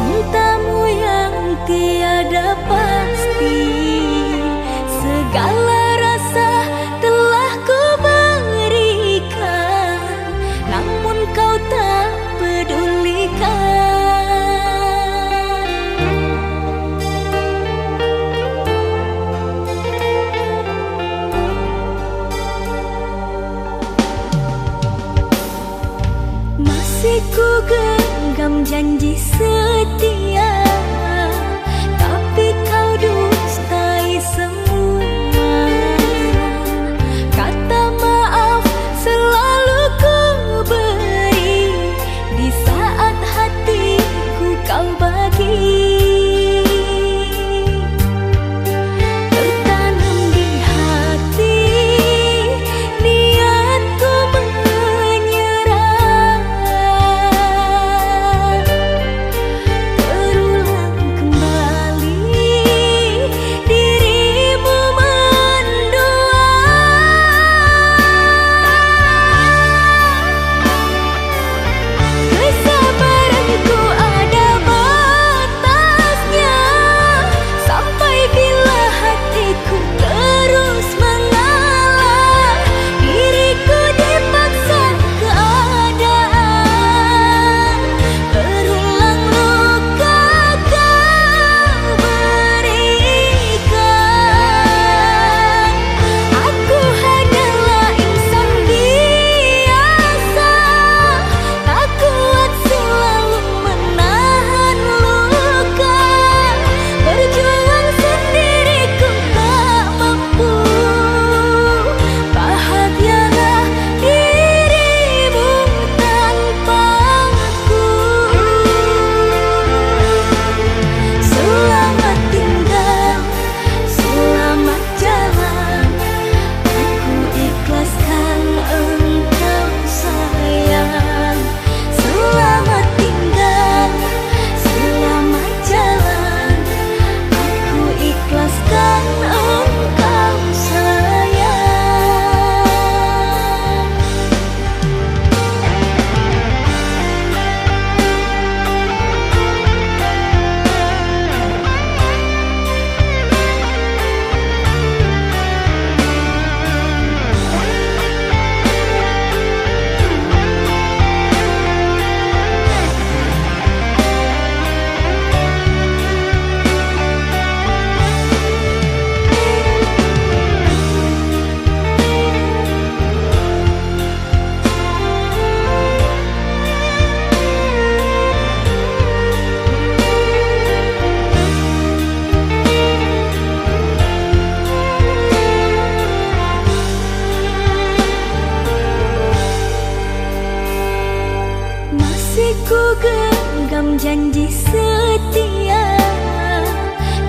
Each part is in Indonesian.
Cintamu yang tiada pasti, segala rasa telah ku berikan, namun kau tak pedulikan. Masih ku genggam janji setia, tapi kau dustai semua. Kata maaf selalu ku beri, di saat hatiku kau bagi. Tertanam di hati niatku menyerah, terulang kembali dirimu mendua. Kesabaranku ada batasnya, sampai bila hatiku terus mengalah, diriku dipaksa keadaan, berulang luka kau berikan. Aku hanyalah insan biasa, tak kuat selalu menahan luka, berjuang sendiriku tak mampu, bahagialah dirimu tanpaku. Selamat tinggal, selamat jalan, aku ikhlaskan engkau sayang. Selamat tinggal, selamat jalan, aku ikhlaskan engkau sayang. Masih ku genggam janji setia,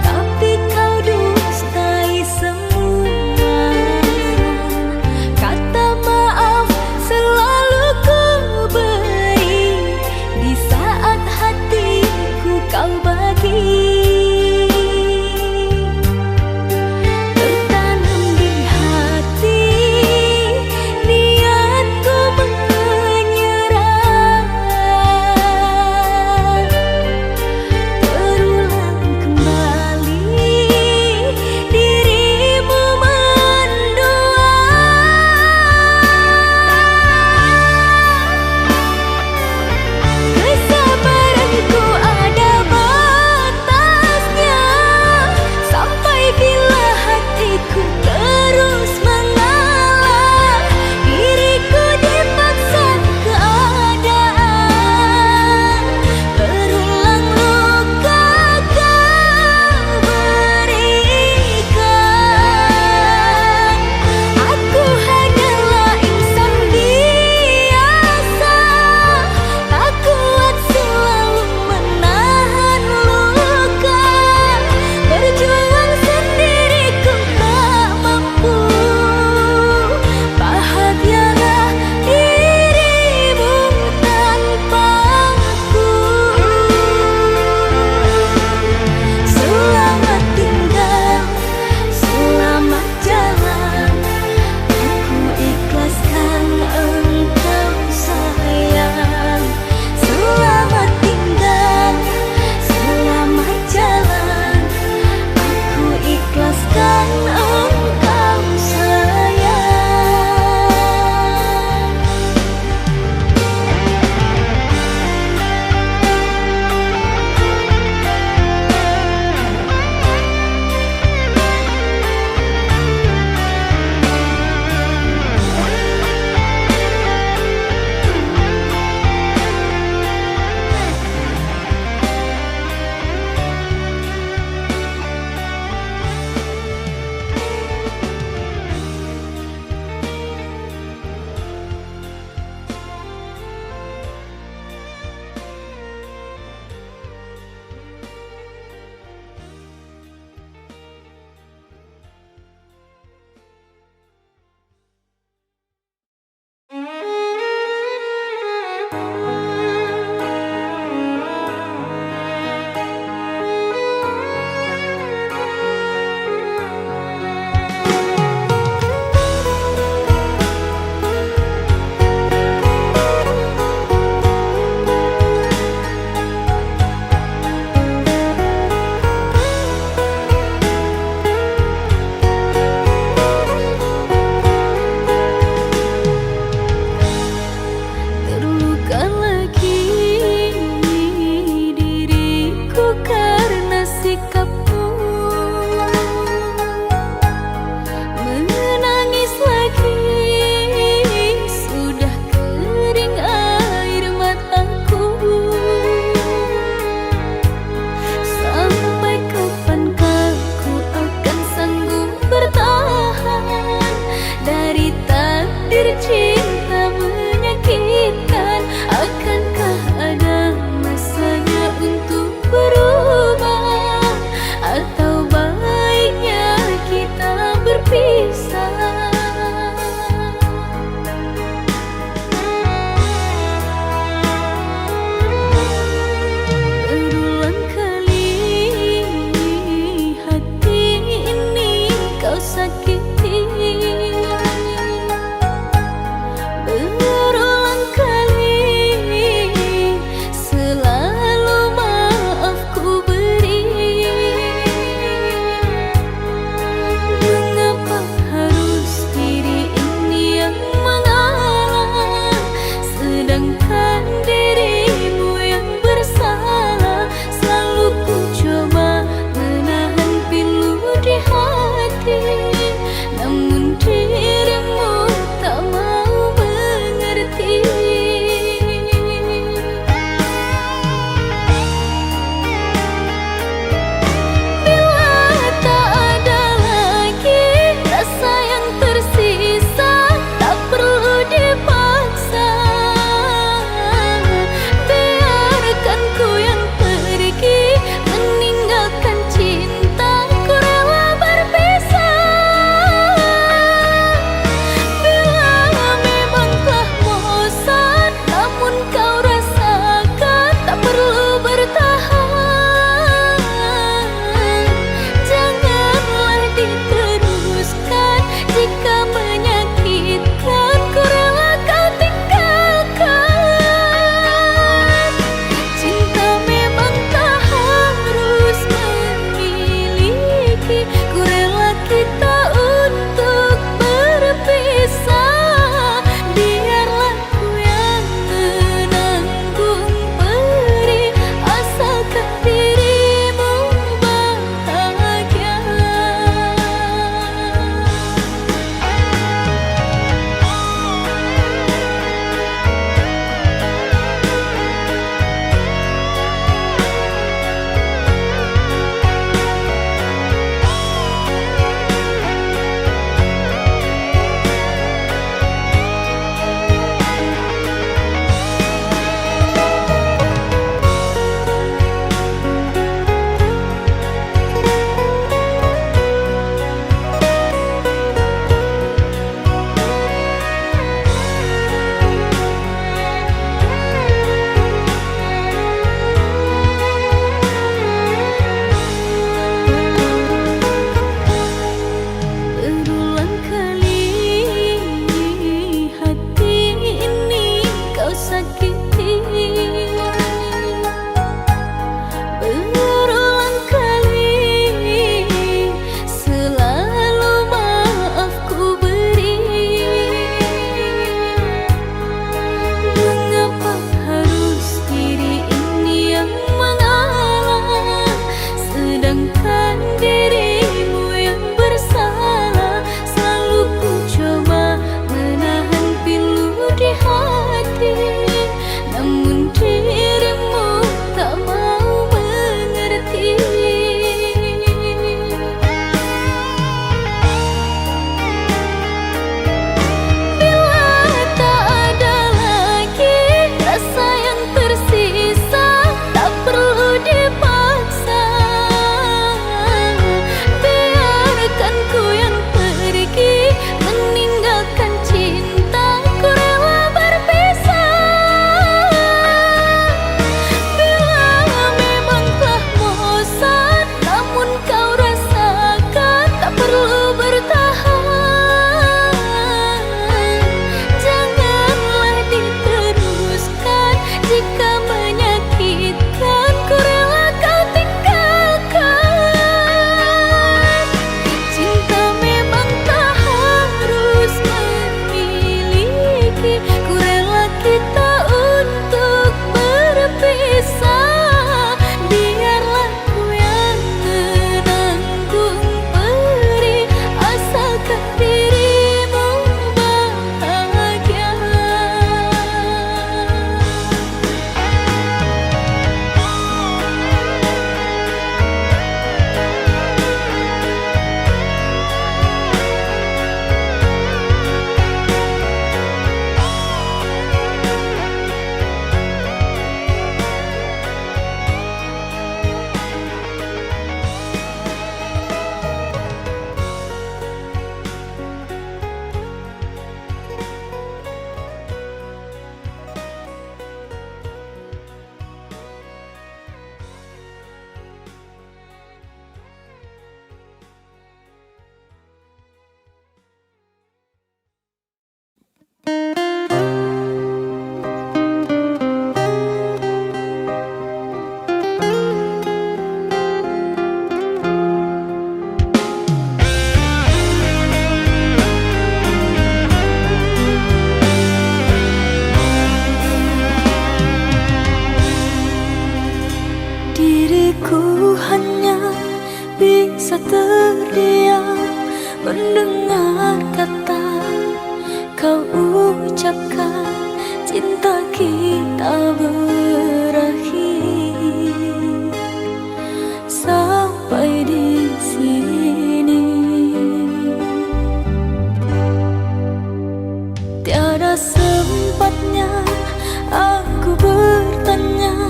tapi kau dustai semua. Kata maaf selalu ku beri, di saat hatiku kau bagi. Tertanam di hati niatku menyerah, Hatiku hanya bisa terdiam mendengar kata kau ucapkan, cinta kita berakhir sampai di sini. Tiada sempatnya aku bertanya,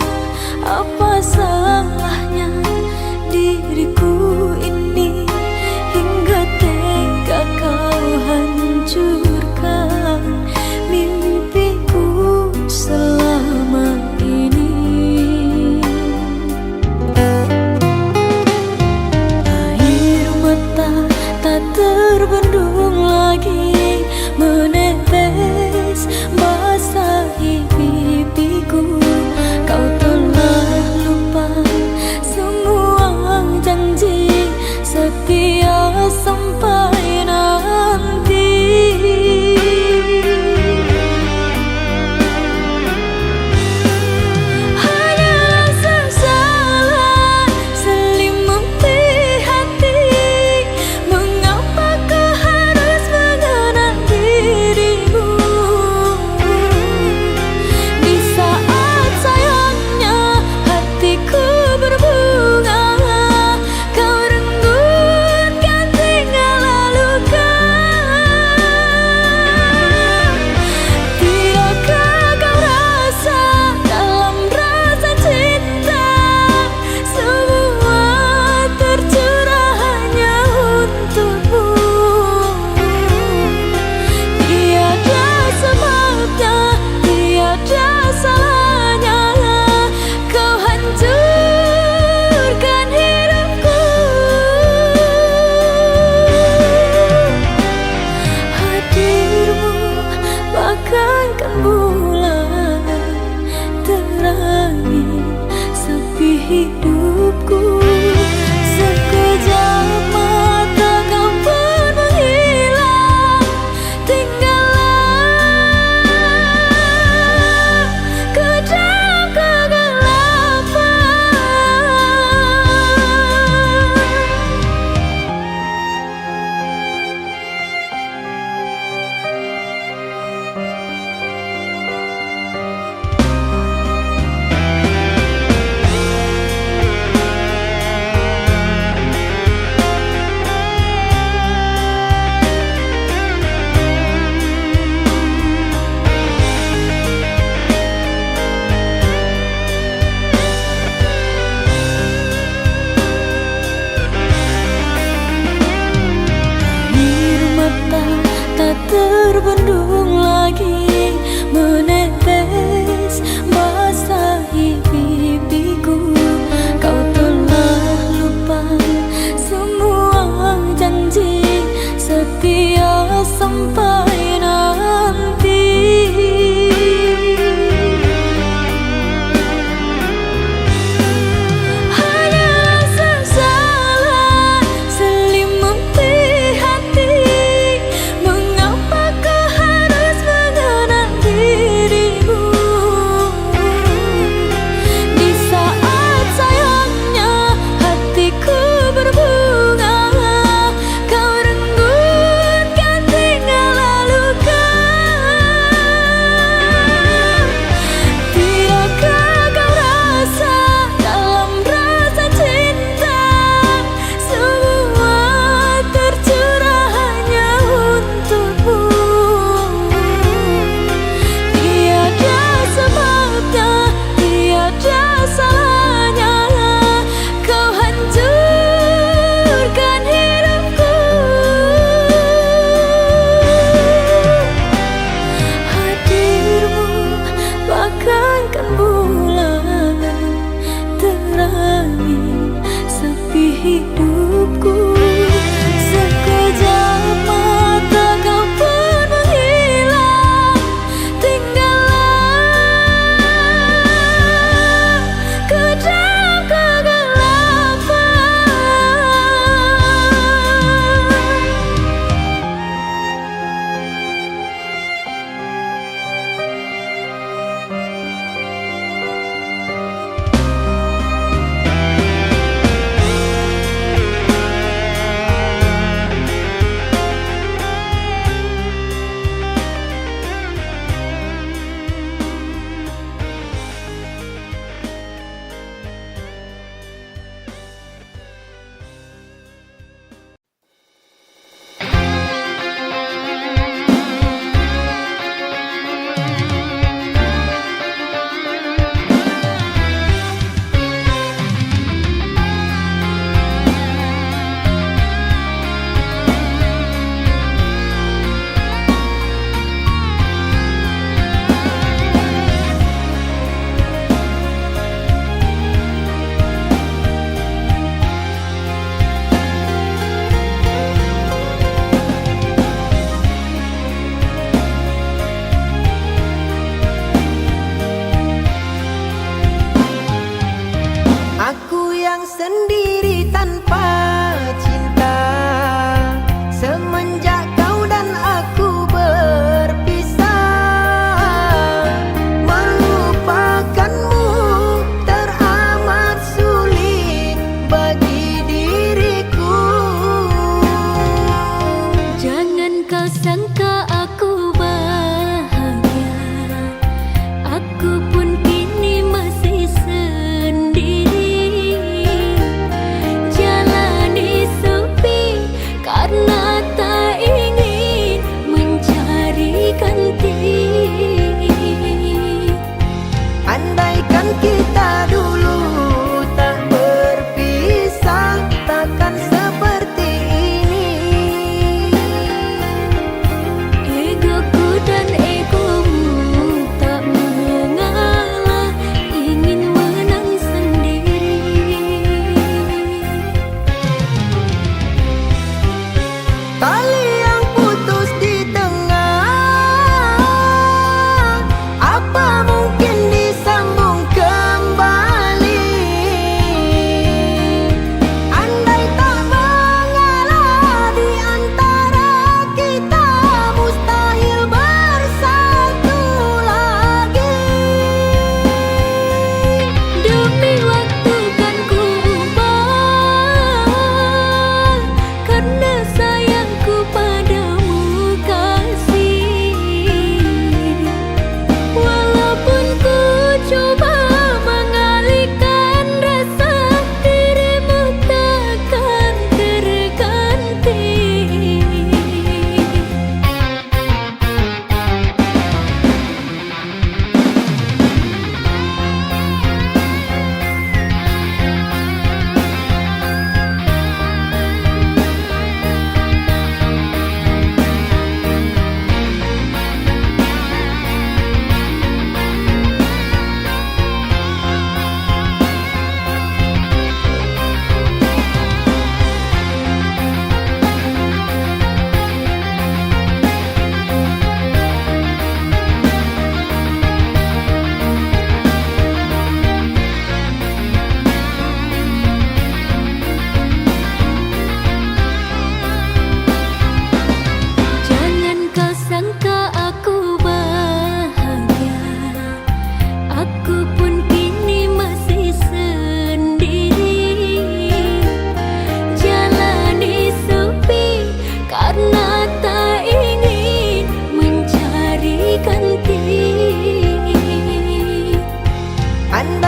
apa salahnya diriku ini, hingga tega kau hancurkan mimpiku selama ini. Air mata tak terbendung lagi menetes basahi pipiku. Kau telah lupa semua janji setia sampai nanti. Hanyalah sesalan selimuti hati, mengapa kau harus mengenang dirimu di saat sayangnya hatiku berbunga. Kau renggut tinggal luka. Tidakkah kau rasa dalam rasa cinta semua tercurah hanya untukmu? Tiada sebabnya, tiada salahnya kau hancurkan hidupku. Hadirmu bagaikan bulan terangi sepi hidupku. Sekejap mata kau pun menghilang, tinggallah ke dalam kegelapan.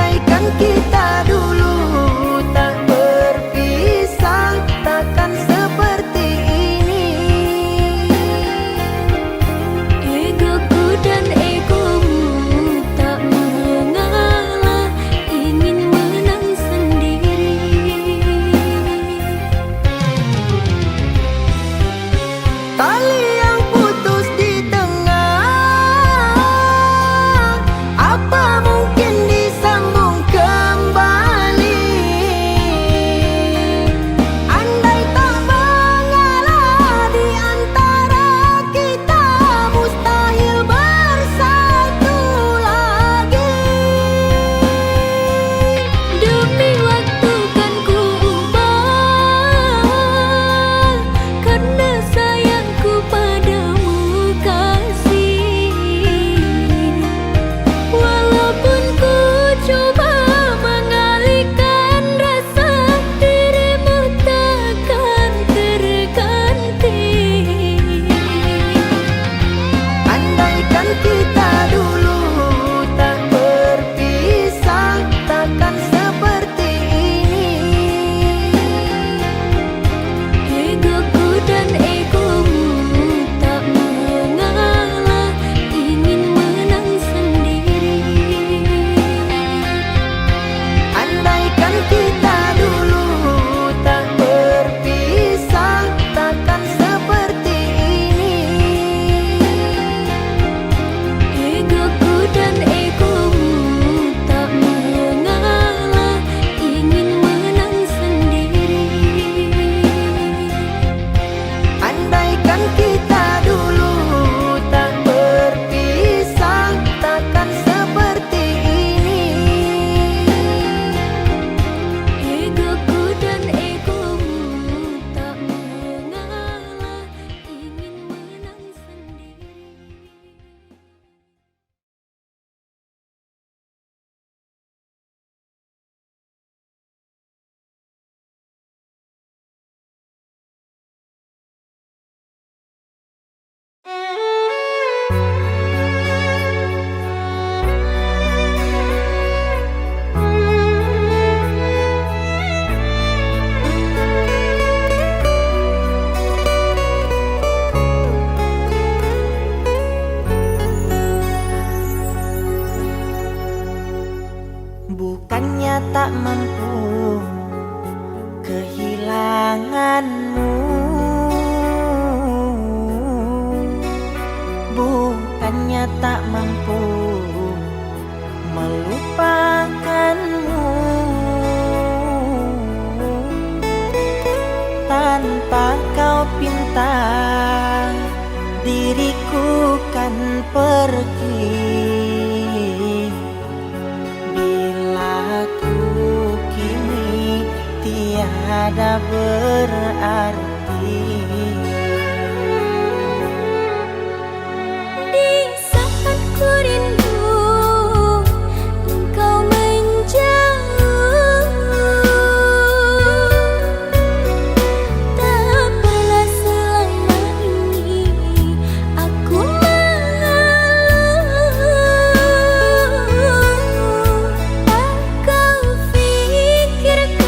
Andaikan kita dulu tak berpisah, takkan seperti ini. Egoku dan egomu tak mengalah, ingin menang sendiri. Tali yang putus di tengah, apa mungkin disambung kembali? Andai tak mengalah di antara kita, mustahil bersatu lagi. Demi waktu kan ku ubah, karena sayangku padamu kasih. Walaupun ku coba mengalihkan rasa, dirimu takkan terganti. Andaikan kita dulu tak berpisah, takkan seperti ini. Egoku dan egomu tak mengalah, ingin menang sendiri. Andaikan kita dulu tak berpisah, takkan seperti ini. Egoku dan egomu tak mengalah, ingin menang sendiri. Andaikan kita dulu tak berpisah, takkan seperti ini. Egoku dan egomu tak mengalah, ingin menang sendiri. Bukannya tak mampu kehilanganmu, bukannya tak mampu melupakanmu. Tanpa kau pinta, diriku kan pergi. Bila ku kini tiada berarti. Di saat ku rindu, engkau menjauh. Tak apalah selama ini aku mengeluh. Tak kau pikirkan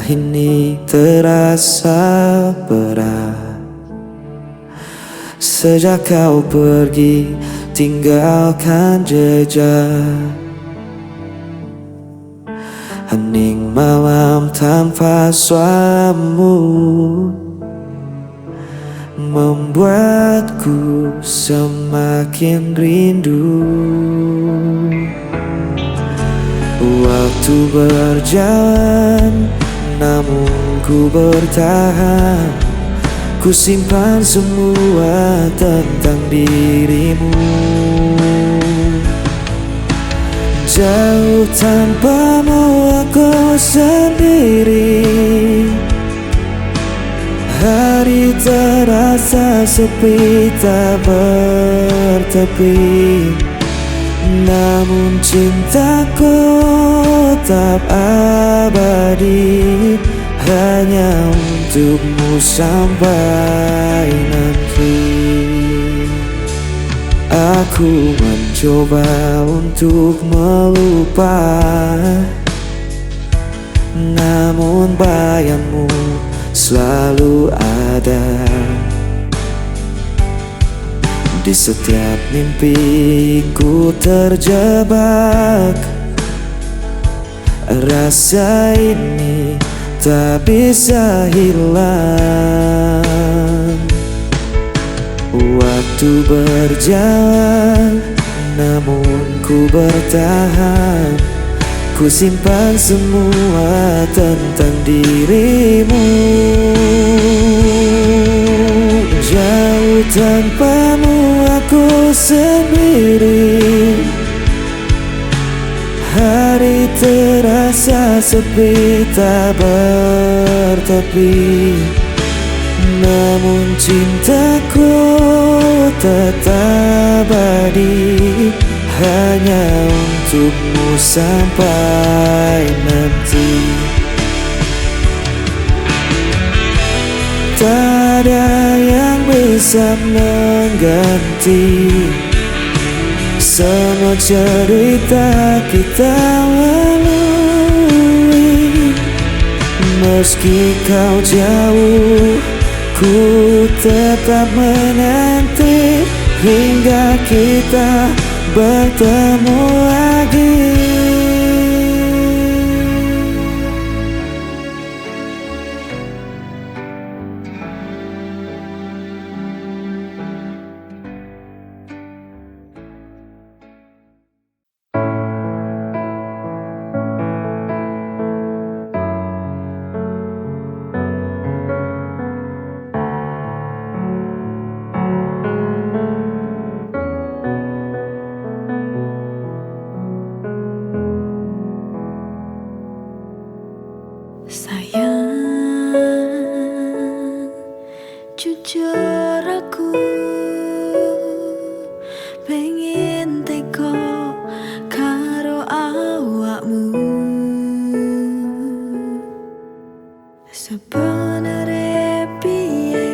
ini terasa berat sejak kau pergi tinggalkan jejak. Hening malam tanpa suaramu membuatku semakin rindu. Waktu berjalan namun ku bertahan, ku simpan semua tentang dirimu. Jauh tanpamu aku sendiri, hari terasa sepi tak bertepi. Namun cintaku tetap abadi, hanya untukmu sampai nanti. Aku mencoba untuk melupa, namun bayangmu selalu ada. Di setiap mimpiku terjebak, rasa ini tak bisa hilang. Waktu berjalan namun ku bertahan, ku simpan semua tentang dirimu. Jauh tanpamu aku sendiri, hari terasa sepi tak bertepi. Namun cintaku tetap abadi, hanya untukmu sampai nanti. Tak ada yang bisa mengganti semua cerita kita lalui. Meski kau jauh, ku tetap menanti hingga kita bertemu lagi. Sayang, jujur aku pengen teko karo awakmu. Sebenere piye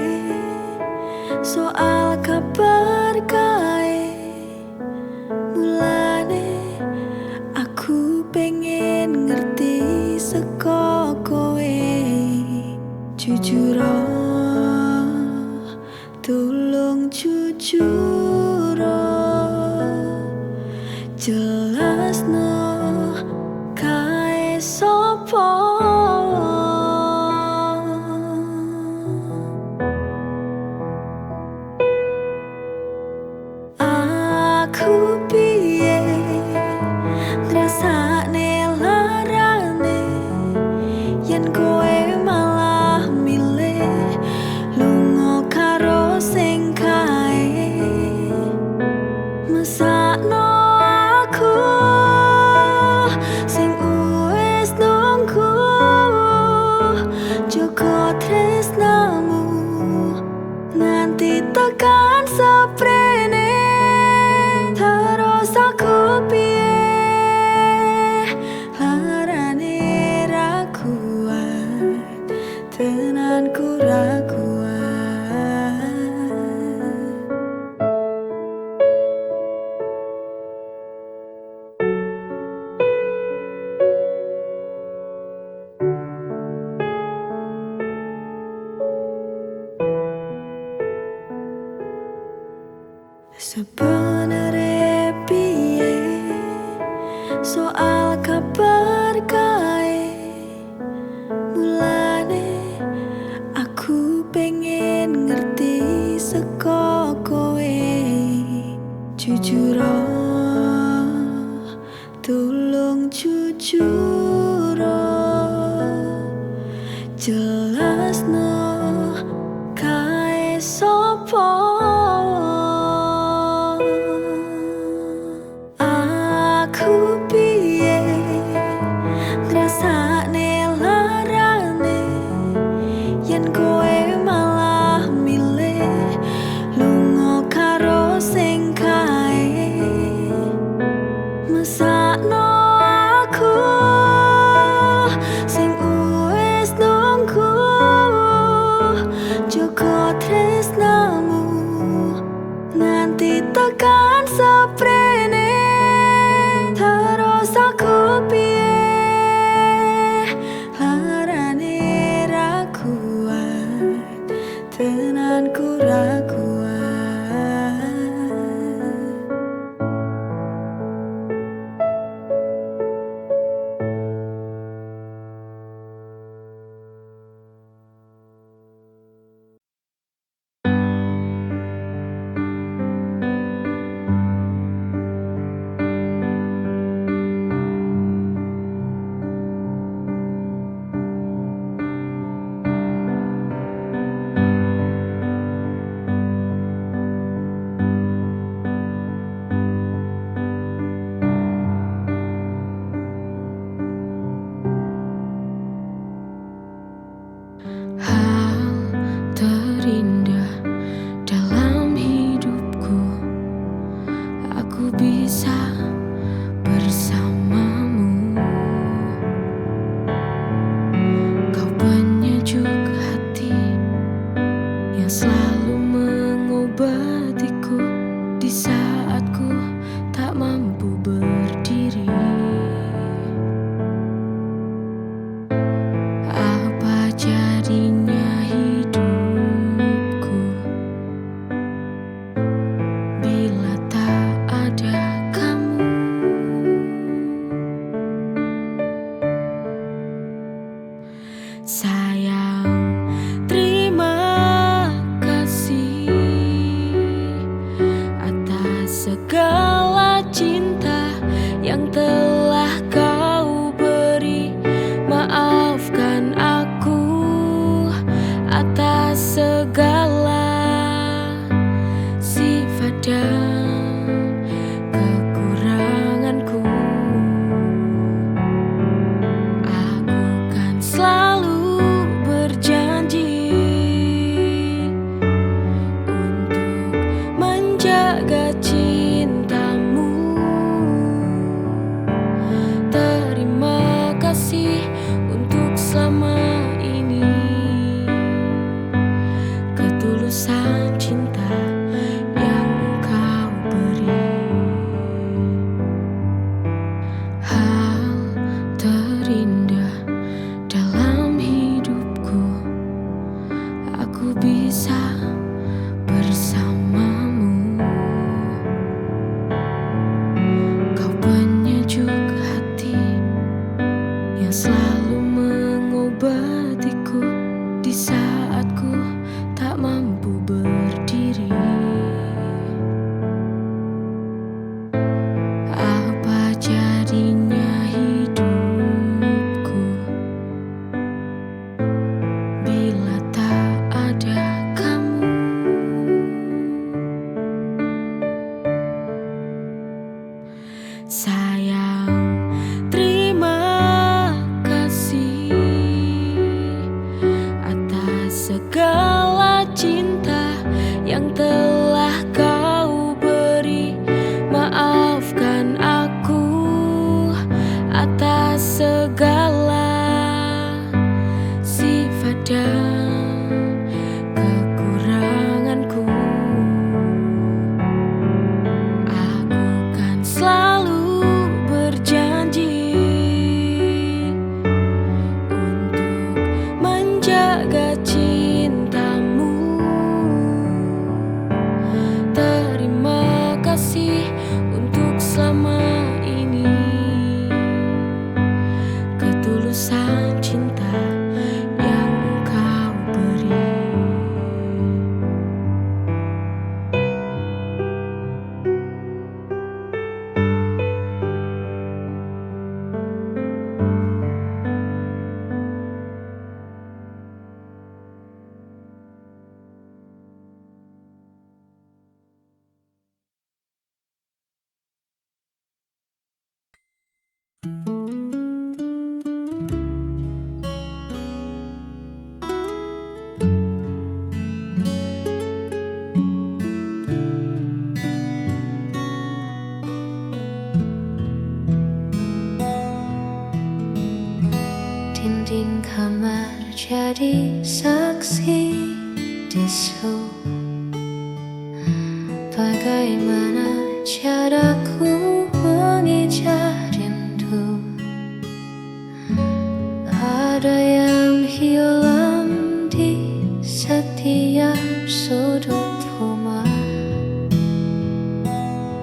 soal kabar kae, mulane aku pengen ngerti saka kowe. Jujur tolong jujur jelasno kae sapa. Aku piye ngrasakne larane yen kowe malah milih lunga karo sing kae. Mesakno aku sing wis nunggu, jaga tresnamu nganti tekan seprene. Terus aku piye larane ra kuat, tenan ku ra kuat. Sebenere piye soal kabar kae, mulane aku pengen ngerti saka kowe. Jujur tulung jujur jelasno kae sapa. Aku piye ngrasakne larane yen kowe malah milih lunga karo sing kae. Mesakno aku sing wis nunggu joko tresnamu nganti tekan seprene. Terus aku piye larane ra kuat, tenanku ra kuat. Hal terindah dalam hidupku, aku bisa bersamamu. Kau penyejuk hati yang selalu mengobatiku di saat ku tak mampu berdiri. Apa jadinya hidupku bila tak ada kamu? Sayang, terima kasih atas segala cinta yang telah kau beri. Maafkan aku atas segala sifat dan kekuranganku. Aku kan selalu berjanji untuk menjaga cintamu. Terima kasih untuk selama ini, ketulusan cinta yang engkau beri. Hal terindah dalam hidupku, aku bisa bersamamu. Kau penyejuk hati yang selalu mengobatiku di saat ku tak mampu berdiri. Apa jadinya hidupku bila tak ada kamu? Sayang, terima kasih atas segala cinta yang telah kau beri. Maafkan aku atas segala sifat dan kekuranganku. Aku kan selalu berjanji untuk menjaga cintamu. bisu. Bagaimana caraku mengejar rindu? Ada yang hilang di setiap sudut rumah.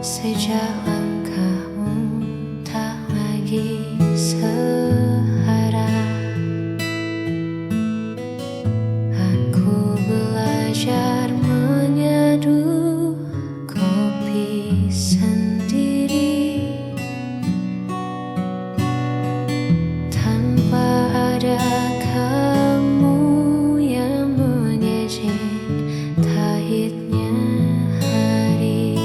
Sejak langkahmu tak lagi searah, aku belajar menyeduh kopi sendiri tanpa ada kamu yang mengejek pahitnya hari.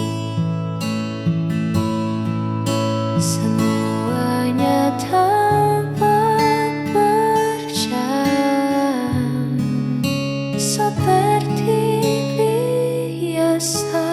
Semuanya tampak berjalan seperti biasa.